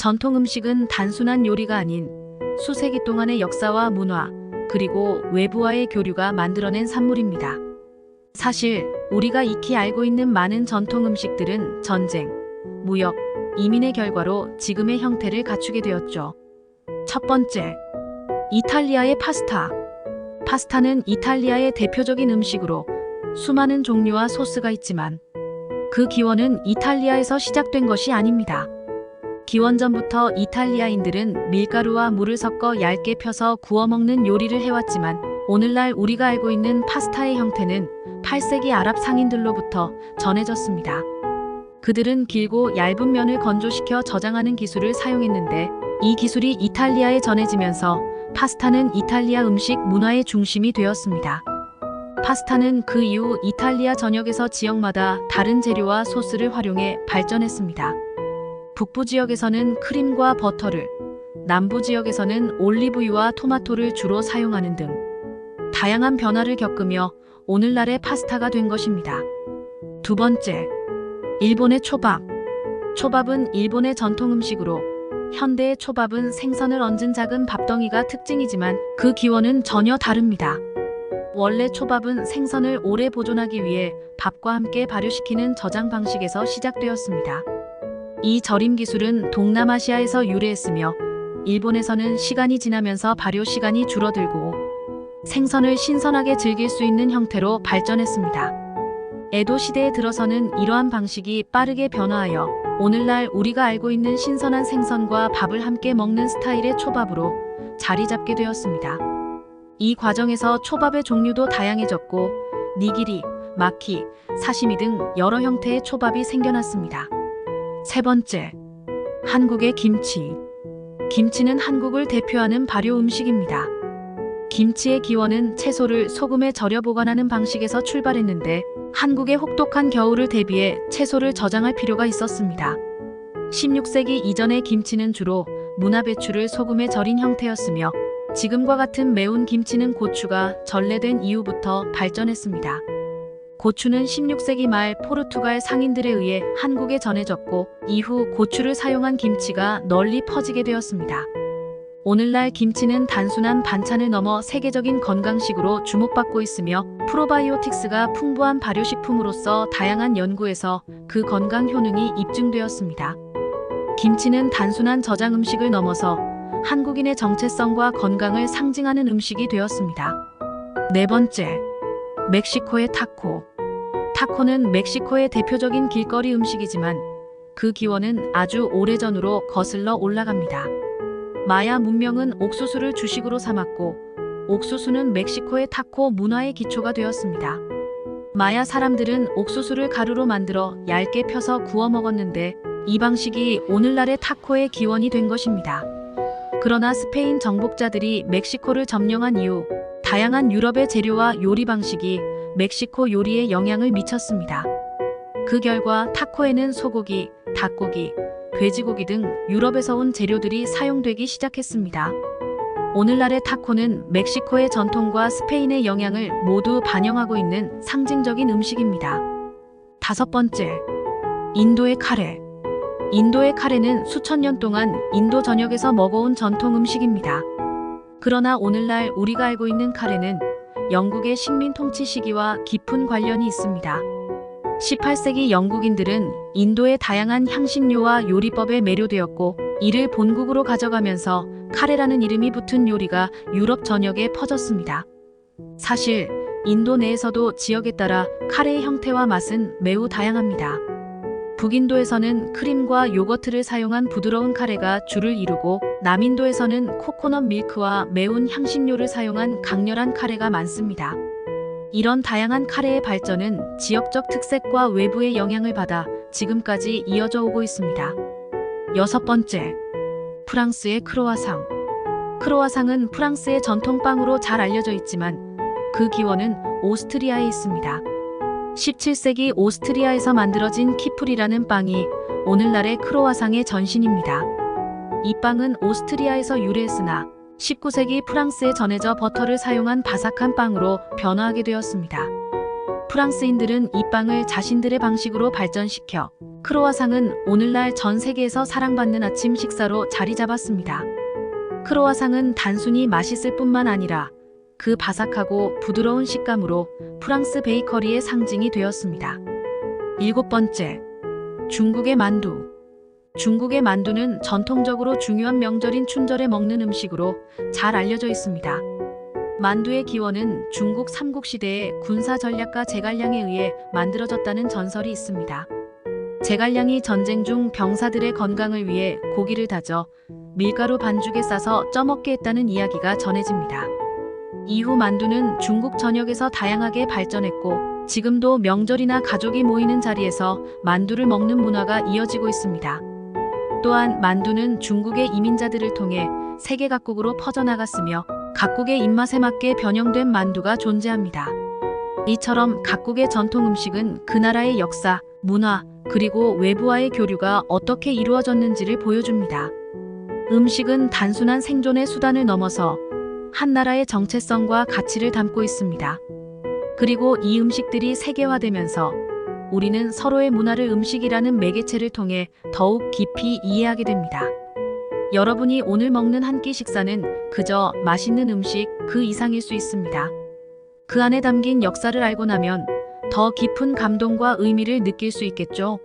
전통 음식은 단순한 요리가 아닌 수세기 동안의 역사와 문화, 그리고 외부와의 교류가 만들어낸 산물입니다. 사실 우리가 익히 알고 있는 많은 전통 음식들은 전쟁, 무역, 이민의 결과로 지금의 형태를 갖추게 되었죠. 첫 번째, 이탈리아의 파스타. 파스타는 이탈리아의 대표적인 음식으로 수많은 종류와 소스가 있지만 그 기원은 이탈리아에서 시작된 것이 아닙니다. 기원전부터 이탈리아인들은 밀가루와 물을 섞어 얇게 펴서 구워 먹는 요리를 해왔지만 오늘날 우리가 알고 있는 파스타의 형태는 8세기 아랍 상인들로부터 전해졌습니다. 그들은 길고 얇은 면을 건조시켜 저장하는 기술을 사용했는데 이 기술이 이탈리아에 전해지면서 파스타는 이탈리아 음식 문화의 중심이 되었습니다. 파스타는 그 이후 이탈리아 전역에서 지역마다 다른 재료와 소스를 활용해 발전했습니다. 북부 지역에서는 크림과 버터를, 남부 지역에서는 올리브유와 토마토를 주로 사용하는 등 다양한 변화를 겪으며 오늘날의 파스타가 된 것입니다. 두 번째, 일본의 초밥. 초밥은 일본의 전통 음식으로 현대의 초밥은 생선을 얹은 작은 밥덩이가 특징이지만 그 기원은 전혀 다릅니다. 원래 초밥은 생선을 오래 보존하기 위해 밥과 함께 발효시키는 저장 방식에서 시작되었습니다. 이 절임 기술은 동남아시아에서 유래했으며 일본에서는 시간이 지나면서 발효 시간이 줄어들고 생선을 신선하게 즐길 수 있는 형태로 발전했습니다. 에도 시대에 들어서는 이러한 방식이 빠르게 변화하여 오늘날 우리가 알고 있는 신선한 생선과 밥을 함께 먹는 스타일의 초밥으로 자리 잡게 되었습니다. 이 과정에서 초밥의 종류도 다양해졌고 니기리, 마키, 사시미 등 여러 형태의 초밥이 생겨났습니다. 세 번째, 한국의 김치. 김치는 한국을 대표하는 발효 음식입니다. 김치의 기원은 채소를 소금에 절여 보관하는 방식에서 출발했는데 한국의 혹독한 겨울을 대비해 채소를 저장할 필요가 있었습니다. 16세기 이전의 김치는 주로 문화배추를 소금에 절인 형태였으며 지금과 같은 매운 김치는 고추가 전래된 이후부터 발전했습니다. 고추는 16세기 말 포르투갈 상인들에 의해 한국에 전해졌고 이후 고추를 사용한 김치가 널리 퍼지게 되었습니다. 오늘날 김치는 단순한 반찬을 넘어 세계적인 건강식으로 주목받고 있으며 프로바이오틱스가 풍부한 발효식품으로서 다양한 연구에서 그 건강 효능이 입증되었습니다. 김치는 단순한 저장 음식을 넘어서 한국인의 정체성과 건강을 상징하는 음식이 되었습니다. 네 번째, 멕시코의 타코. 타코는 멕시코의 대표적인 길거리 음식이지만 그 기원은 아주 오래전으로 거슬러 올라갑니다. 마야 문명은 옥수수를 주식으로 삼았고 옥수수는 멕시코의 타코 문화의 기초가 되었습니다. 마야 사람들은 옥수수를 가루로 만들어 얇게 펴서 구워 먹었는데 이 방식이 오늘날의 타코의 기원이 된 것입니다. 그러나 스페인 정복자들이 멕시코를 점령한 이후 다양한 유럽의 재료와 요리 방식이 멕시코 요리에 영향을 미쳤습니다. 그 결과 타코에는 소고기, 닭고기, 돼지고기 등 유럽에서 온 재료들이 사용되기 시작했습니다. 오늘날의 타코는 멕시코의 전통과 스페인의 영향을 모두 반영하고 있는 상징적인 음식입니다. 다섯 번째, 인도의 카레. 인도의 카레는 수천 년 동안 인도 전역에서 먹어온 전통 음식입니다. 그러나 오늘날 우리가 알고 있는 카레는 영국의 식민 통치 시기와 깊은 관련이 있습니다. 18세기 영국인들은 인도의 다양한 향신료와 요리법에 매료되었고 이를 본국으로 가져가면서 카레라는 이름이 붙은 요리가 유럽 전역에 퍼졌습니다. 사실 인도 내에서도 지역에 따라 카레의 형태와 맛은 매우 다양합니다. 북인도에서는 크림과 요거트를 사용한 부드러운 카레가 주를 이루고 남인도에서는 코코넛 밀크와 매운 향신료를 사용한 강렬한 카레가 많습니다. 이런 다양한 카레의 발전은 지역적 특색과 외부의 영향을 받아 지금까지 이어져 오고 있습니다. 여섯 번째, 프랑스의 크로와상. 크로와상은 프랑스의 전통빵으로 잘 알려져 있지만 그 기원은 오스트리아에 있습니다. 17세기 오스트리아에서 만들어진 키플이라는 빵이 오늘날의 크로와상의 전신입니다. 이 빵은 오스트리아에서 유래했으나 19세기 프랑스에 전해져 버터를 사용한 바삭한 빵으로 변화하게 되었습니다. 프랑스인들은 이 빵을 자신들의 방식으로 발전시켜 크로와상은 오늘날 전 세계에서 사랑받는 아침 식사로 자리 잡았습니다. 크로와상은 단순히 맛있을 뿐만 아니라 그 바삭하고 부드러운 식감으로 프랑스 베이커리의 상징이 되었습니다. 일곱 번째, 중국의 만두. 중국의 만두는 전통적으로 중요한 명절인 춘절에 먹는 음식으로 잘 알려져 있습니다. 만두의 기원은 중국 삼국시대의 군사 전략가 제갈량에 의해 만들어졌다는 전설이 있습니다. 제갈량이 전쟁 중 병사들의 건강을 위해 고기를 다져 밀가루 반죽에 싸서 쪄먹게 했다는 이야기가 전해집니다. 이후 만두는 중국 전역에서 다양하게 발전했고 지금도 명절이나 가족이 모이는 자리에서 만두를 먹는 문화가 이어지고 있습니다. 또한 만두는 중국의 이민자들을 통해 세계 각국으로 퍼져나갔으며 각국의 입맛에 맞게 변형된 만두가 존재합니다. 이처럼 각국의 전통 음식은 그 나라의 역사, 문화, 그리고 외부와의 교류가 어떻게 이루어졌는지를 보여줍니다. 음식은 단순한 생존의 수단을 넘어서 한 나라의 정체성과 가치를 담고 있습니다. 그리고 이 음식들이 세계화되면서 우리는 서로의 문화를 음식이라는 매개체를 통해 더욱 깊이 이해하게 됩니다. 여러분이 오늘 먹는 한 끼 식사는 그저 맛있는 음식 그 이상일 수 있습니다. 그 안에 담긴 역사를 알고 나면 더 깊은 감동과 의미를 느낄 수 있겠죠.